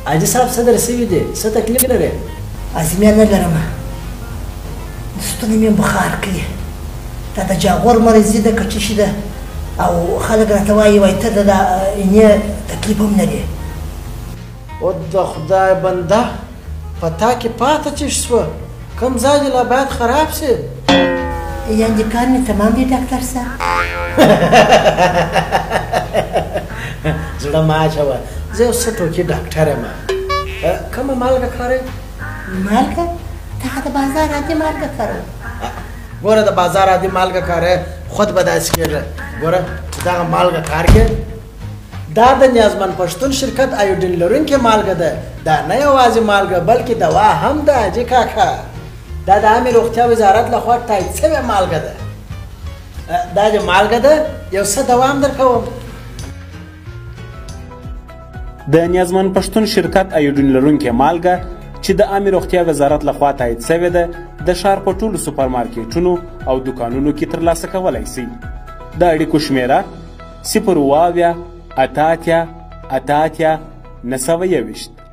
حاجي صاحب څه در سوي دي؟ څه تکلیف لرې؟ عزیمه نه لرم، ستونی مې بخار کوي، دا د جاغور مرضي ده که څه شي ده، او خلک راته وایي وایي ته د اینې تکلیف هم لرې. او د خدای بنده په تا کې پاته چش شوه، کوم ځای دې لا باید خراب شي؟ یعنې کار مې تمام دی ډاکټر صاحب. زړه مه اچوه، زه یو څه ټوکي ډاکټر یم. کومه مالګه کاروې؟ مالګه؟ تا د بازار عادي مالګه کاروه. ګوره د بازار عادي مالګه کاروې خود به داسې کېږي. ګوره چې دغه مالګه کار کې دا د نیازمن پښتون شرکت ایوډین لرونکې مالګه ده. دا نه یوازې مالګه بلکې دوا هم ده حاجي کاکا. دا د عامې روغتیا وزارت لخوا تایید شوې مالګه ده. دا چې مالګه ده یو څه دوا هم درکوم. د نیازمن پښتون شرکت ایوډین لرونکې مالګه چې د عامې روغتیا وزارت لخوا تایید شوې ده د ښار په ټولو سوپرمارکېټونو او دوکانونو کې ترلاسه کولی شئ. د اړیکو شمیره 0 8 8 8 921